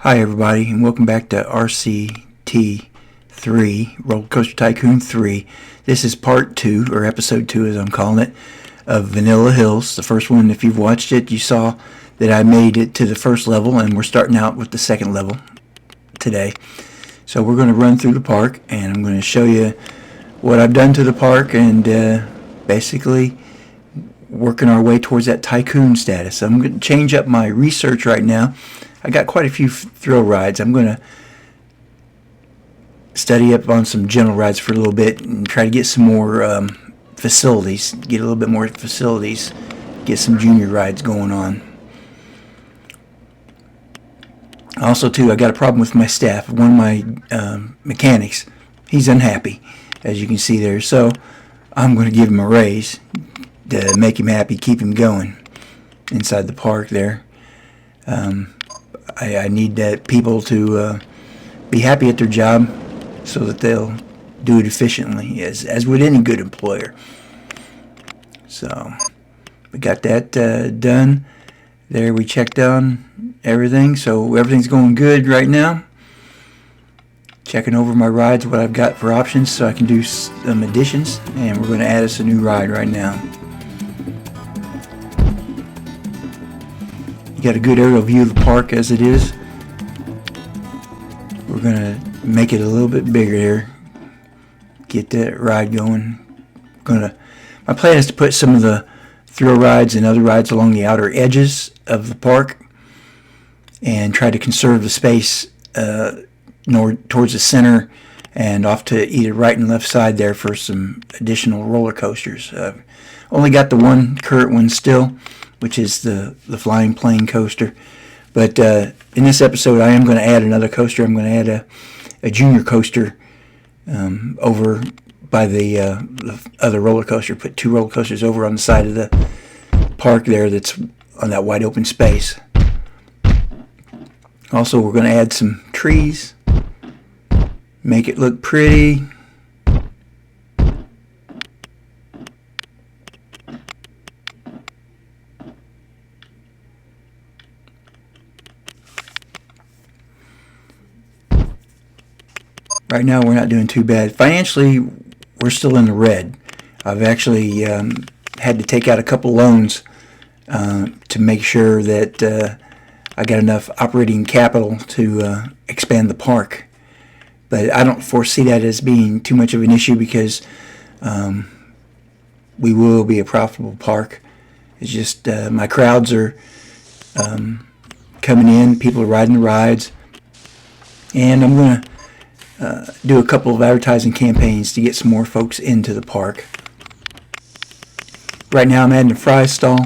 Hi everybody, and welcome back to RCT3, Roller Coaster Tycoon 3. This is part 2, or episode 2 as I'm calling it, of Vanilla Hills. The first one, if you've watched it, you saw that I made it to the first level, and we're starting out with the second level today. So we're going to run through the park, and I'm going to show you what I've done to the park, and basically working our way towards that tycoon status. I'm going to change up my research right now. I got quite a few thrill rides. I'm going to study up on some general rides for a little bit and try to get some more facilities, get a little bit more facilities, get some junior rides going on. Also, too, I got a problem with my staff. One of my mechanics, he's unhappy, as you can see there. So I'm going to give him a raise to make him happy, keep him going inside the park there. I need people to be happy at their job so that they'll do it efficiently, as would any good employer. So we got that done. There, we checked on everything, so everything's going good right now. Checking over my rides, what I've got for options, so I can do some additions, and we're going to add us a new ride right now. You got a good aerial view of the park as it is. We're going to make it a little bit bigger here. Get that ride going. My plan is to put some of the thrill rides and other rides along the outer edges of the park and try to conserve the space towards the center and off to either right and left side there for some additional roller coasters. Only got the one current one still, which is the flying plane coaster. But in this episode, I am going to add another coaster. I'm going to add a junior coaster over by the other roller coaster. Put two roller coasters over on the side of the park there that's on that wide open space. Also, we're going to add some trees, make it look pretty. Right now, we're not doing too bad. Financially, we're still in the red. I've actually had to take out a couple loans to make sure that I got enough operating capital to expand the park. But I don't foresee that as being too much of an issue because we will be a profitable park. It's just my crowds are coming in. People are riding the rides. And I'm going to do a couple of advertising campaigns to get some more folks into the park. Right now I'm adding a fry stall,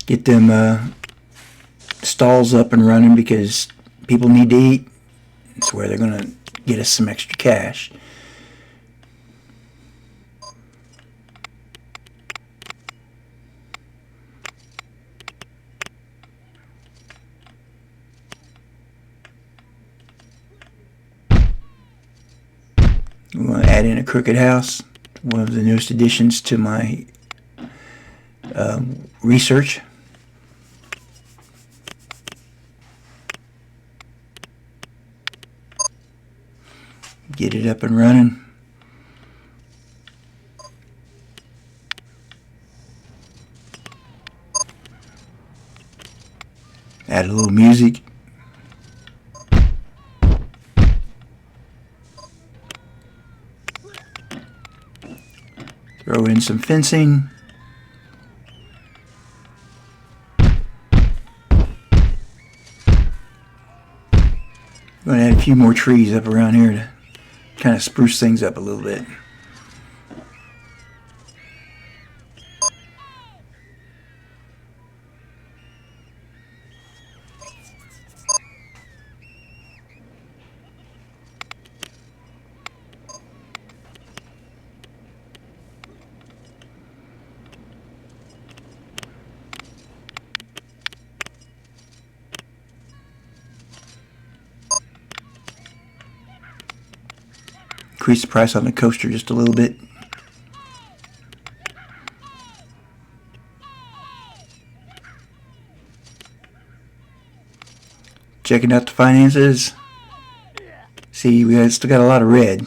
get them stalls up and running because people need to eat. It's where they're going to get us some extra cash. I'm going to add in a crooked house, one of the newest additions to my research. Get it up and running. Add a little music. Throw in some fencing. I'm going to add a few more trees up around here to kind of spruce things up a little bit. Increase the price on the coaster just a little bit. checking out the finances. See, we still got a lot of red.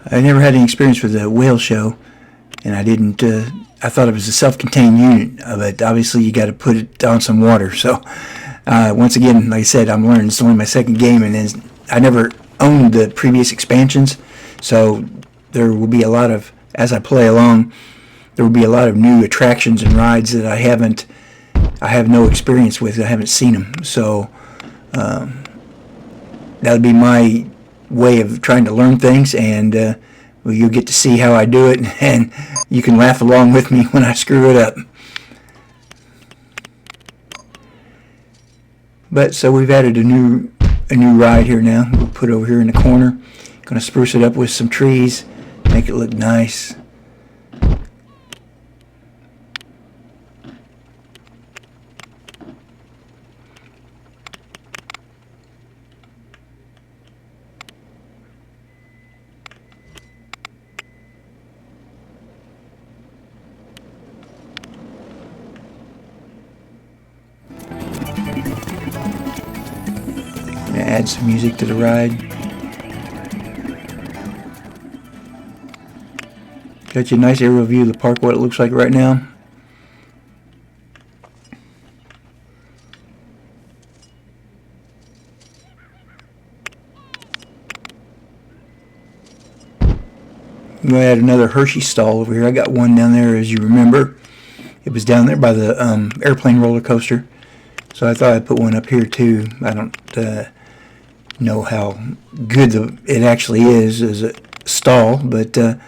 I never had any experience with the whale show, and I didn't. I thought it was a self-contained unit, but obviously you got to put it on some water. So once again, like I said, I'm learning. It's only my second game, and I never owned the previous expansions, so there will be a lot of, as I play along, there will be a lot of new attractions and rides that I have no experience with. I haven't seen them, so that'll be my way of trying to learn things, and well, you'll get to see how I do it, and you can laugh along with me when I screw it up. But so we've added a new ride here now. We'll put it over here in the corner. Going to spruce it up with some trees, make it look nice. Add some music to the ride. Got you a nice aerial view of the park, what it looks like right now. I'm going to add another Hershey stall over here. I got one down there, as you remember. It was down there by the airplane roller coaster. So I thought I'd put one up here too. I don't know how good it actually is as a stall, but at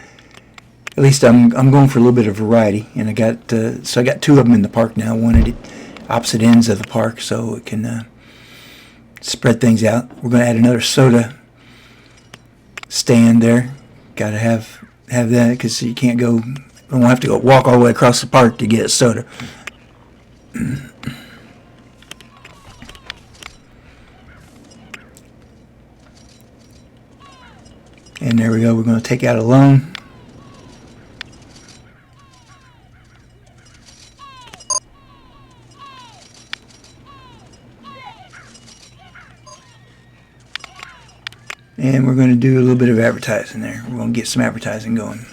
least I'm going for a little bit of variety, and I got two of them in the park now, one at opposite ends of the park, so it can spread things out. We're going to add another soda stand there. Got to have that because you can't go. I won't have to go walk all the way across the park to get a soda. And there we go. We're going to take out a loan. And we're going to do a little bit of advertising there. We're going to get some advertising going.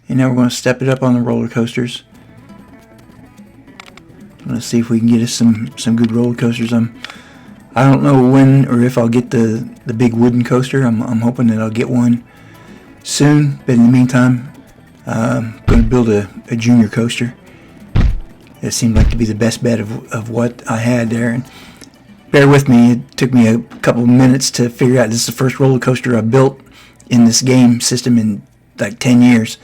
And now we're going to step it up on the roller coasters. I'm going to see if we can get us some good roller coasters. I don't know when or if I'll get the big wooden coaster. I'm hoping that I'll get one soon. But in the meantime, I'm going to build a junior coaster. It seemed like to be the best bet of what I had there. And bear with me. It took me a couple of minutes to figure out this is the first roller coaster I built in this game system in like 10 years.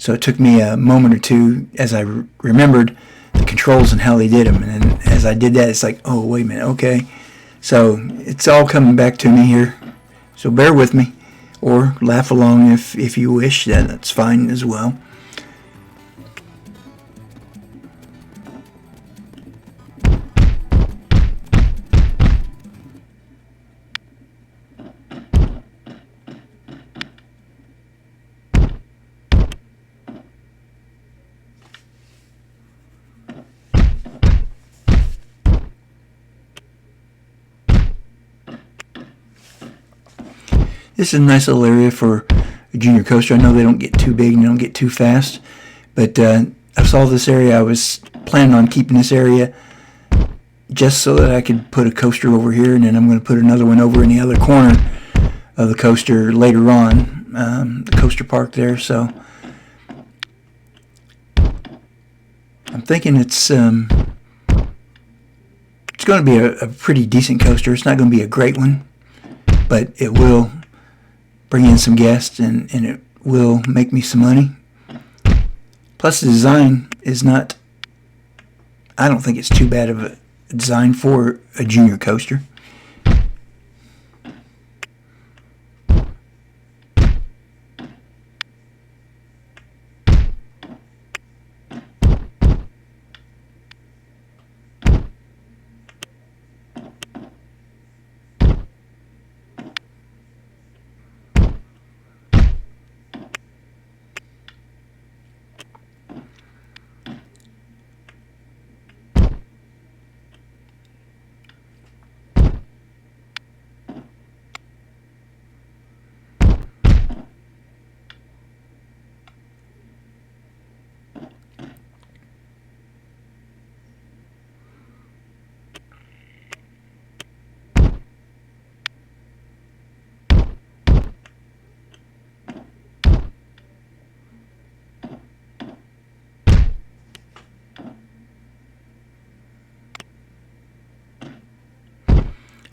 So it took me a moment or two as I remembered the controls and how they did them. And then as I did that, it's like, oh, wait a minute, okay. So it's all coming back to me here. So bear with me or laugh along if you wish. That's fine as well. This is a nice little area for a junior coaster. I know they don't get too big and they don't get too fast, but I saw this area. I was planning on keeping this area just so that I could put a coaster over here, and then I'm going to put another one over in the other corner of the coaster later on, the coaster park there. So I'm thinking it's going to be a pretty decent coaster. It's not going to be a great one, but it will bring in some guests, and it will make me some money. Plus, the design is not, I don't think it's too bad of a design for a junior coaster.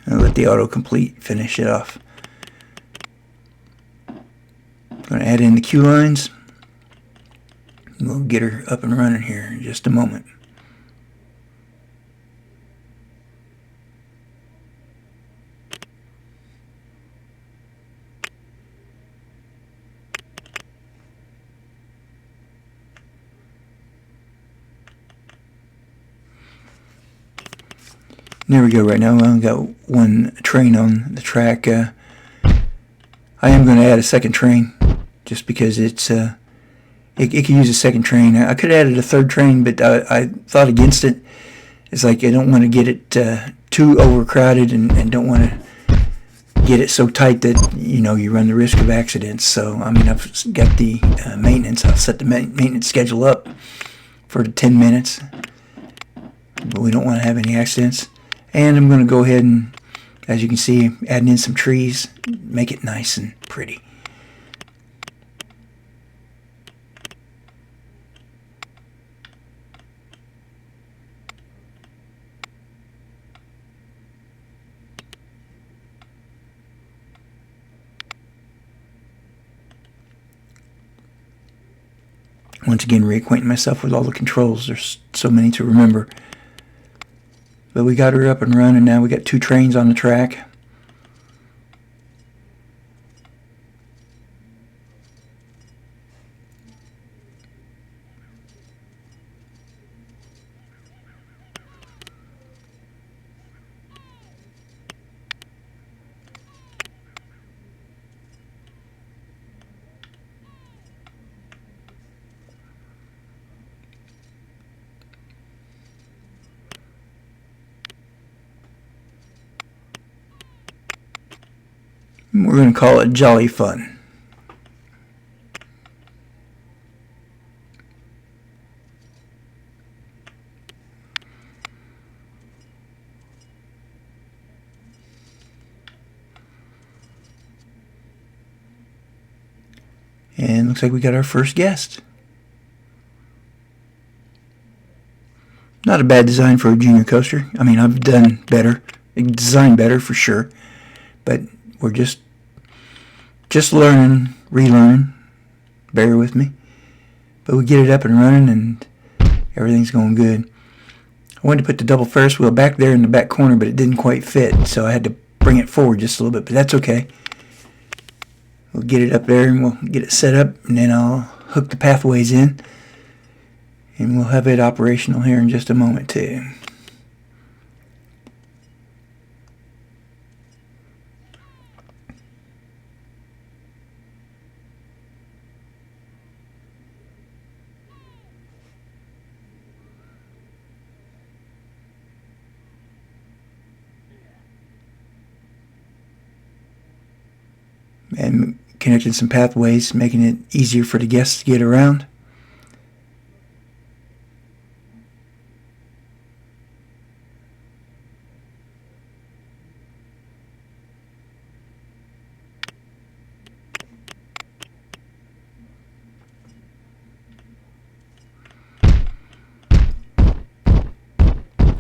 I'll let the autocomplete finish it off. I'm going to add in the queue lines. We'll get her up and running here in just a moment. There we go. Right now, I've only got one train on the track. I am going to add a second train, just because it could use a second train. I could have added a third train, but I thought against it. It's like I don't want to get it too overcrowded, and don't want to get it so tight that you run the risk of accidents. So I mean, I've got the maintenance. I'll set the maintenance schedule up for the 10 minutes, but we don't want to have any accidents. And I'm going to go ahead and, as you can see, adding in some trees, make it nice and pretty. Once again, reacquainting myself with all the controls. There's so many to remember. But we got her up and running now. We got 2 trains on the track. We're going to call it Jolly Fun. And looks like we got our first guest. Not a bad design for a junior coaster. I mean, I've done better, designed better for sure, but we're just learning, relearning. Bear with me. But we get it up and running, and everything's going good. I wanted to put the double Ferris wheel back there in the back corner, but it didn't quite fit, so I had to bring it forward just a little bit, but that's okay. We'll get it up there, and we'll get it set up, and then I'll hook the pathways in, and we'll have it operational here in just a moment too. and connected some pathways, making it easier for the guests to get around.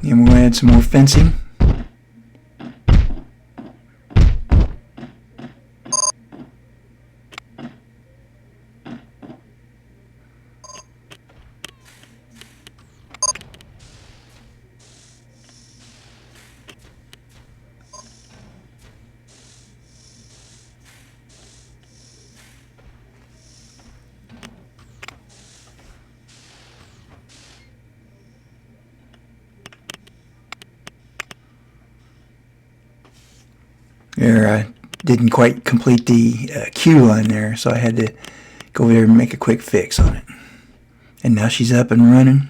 And we're going to add some more fencing. There, I didn't quite complete the queue line there, so I had to go over there and make a quick fix on it. And now she's up and running.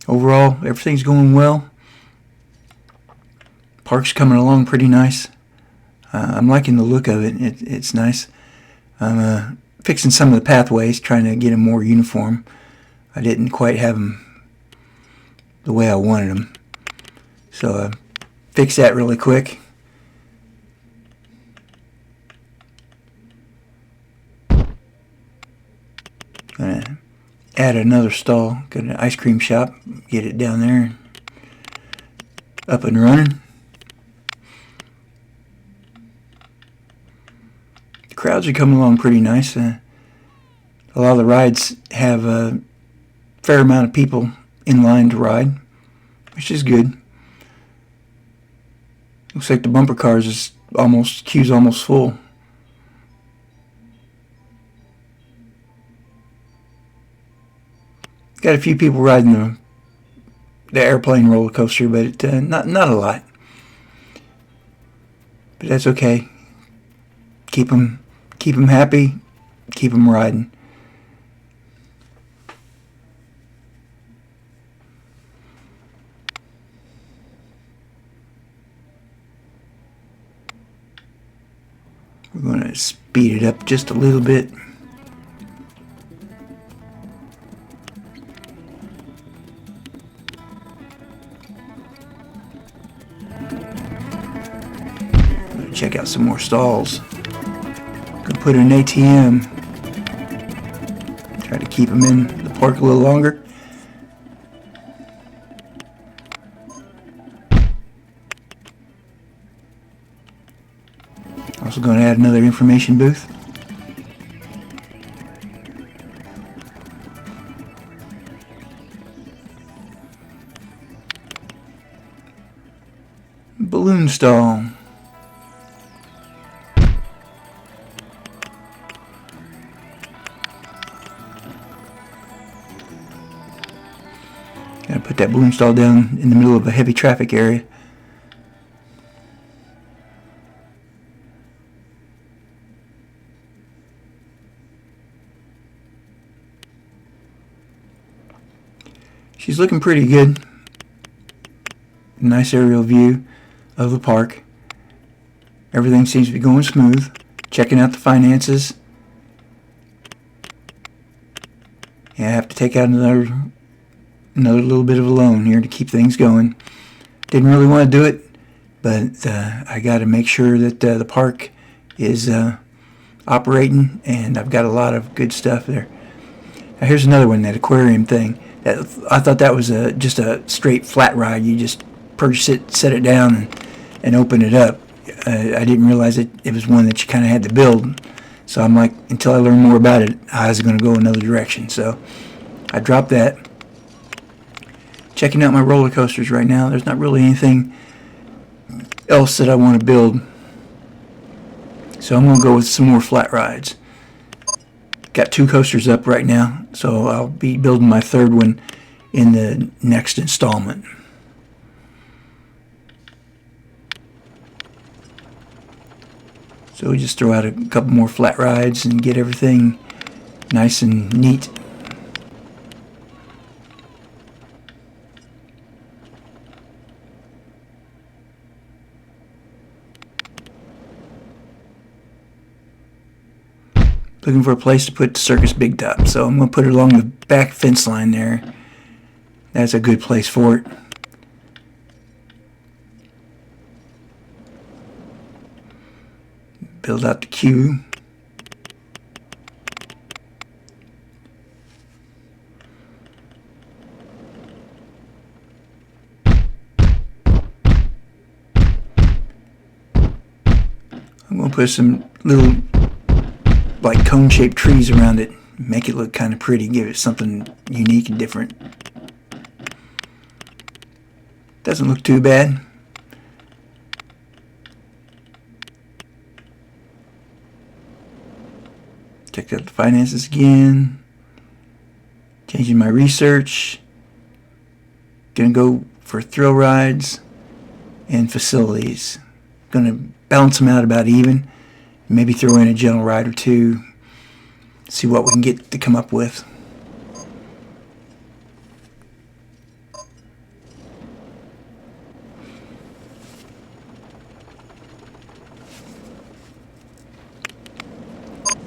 Overall, everything's going well. Park's coming along pretty nice. I'm liking the look of it. It's nice. I'm fixing some of the pathways, trying to get them more uniform. I didn't quite have them the way I wanted them. So I fixed that really quick. Gonna add another stall. Got an ice cream shop. Get it down there. Up and running. Crowds are coming along pretty nice. A lot of the rides have a fair amount of people in line to ride, which is good. Looks like the bumper cars queue's almost full. Got a few people riding the airplane roller coaster, but not a lot. But that's okay. Keep them happy, keep them riding. We're going to speed it up just a little bit. Check out some more stalls. Gonna put in an ATM. Try to keep them in the park a little longer. Also going to add another information booth. Balloon stall. Gotta put that balloon stall down in the middle of a heavy traffic area. She's looking pretty good. Nice aerial view of the park. Everything seems to be going smooth. Checking out the finances. Yeah, I have to take out another little bit of a loan here to keep things going. Didn't really want to do it, but I got to make sure that the park is operating, and I've got a lot of good stuff there. Now here's another one, that aquarium thing. I thought that was just a straight flat ride. You just purchase it, set it down, and open it up. I didn't realize it was one that you kind of had to build. So I'm like, until I learn more about it, I was going to go another direction. So I dropped that. Checking out my roller coasters right now. There's not really anything else that I want to build. So I'm going to go with some more flat rides. Got 2 coasters up right now, so I'll be building my 3rd one in the next installment. So we just throw out a couple more flat rides and get everything nice and neat. Looking for a place to put the Circus Big Top, so I'm going to put it along the back fence line there. That's a good place for it. Build out the queue. I'm going to put some little like cone-shaped trees around it, make it look kind of pretty, give it something unique and different. Doesn't look too bad. Check out the finances again. Changing my research. Gonna go for thrill rides and facilities. Gonna balance them out about even. Maybe throw in a general ride or two. See what we can get to come up with.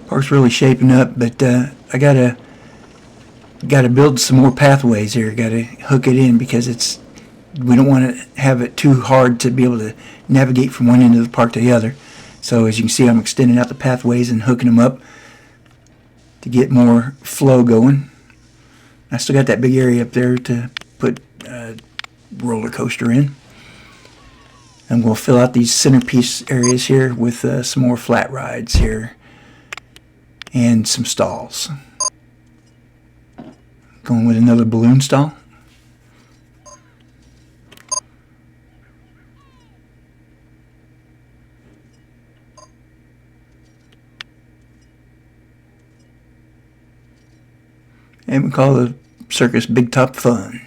Park's really shaping up, but I gotta build some more pathways here. Gotta hook it in because we don't want to have it too hard to be able to navigate from one end of the park to the other. So as you can see, I'm extending out the pathways and hooking them up to get more flow going. I still got that big area up there to put a roller coaster in. I'm going to fill out these centerpiece areas here with some more flat rides here and some stalls. Going with another balloon stall. And we call the circus Big Top Fun.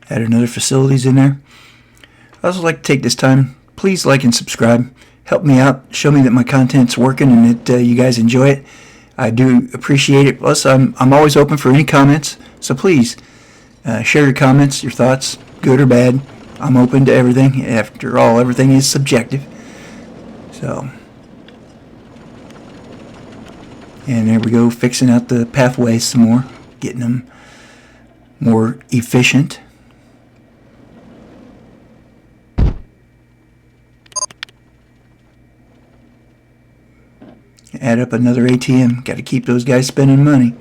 Add another facilities in there. I'd also like to take this time, please like and subscribe. Help me out, show me that my content's working and that you guys enjoy it. I do appreciate it. Plus, I'm always open for any comments, so please share your comments, your thoughts, good or bad. I'm open to everything. After all, everything is subjective. So, and there we go, fixing out the pathways some more, getting them more efficient. Add up another ATM. Got to keep those guys spending money.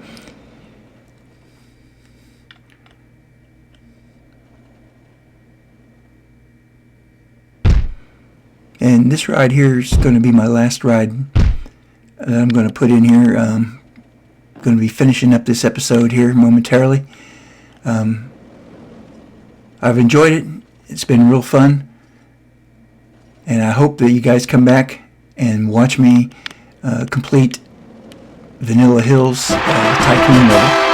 And this ride here is going to be my last ride that I'm going to put in here. I'm going to be finishing up this episode here momentarily. I've enjoyed it. It's been real fun. And I hope that you guys come back and watch me complete Vanilla Hills Tycoon level.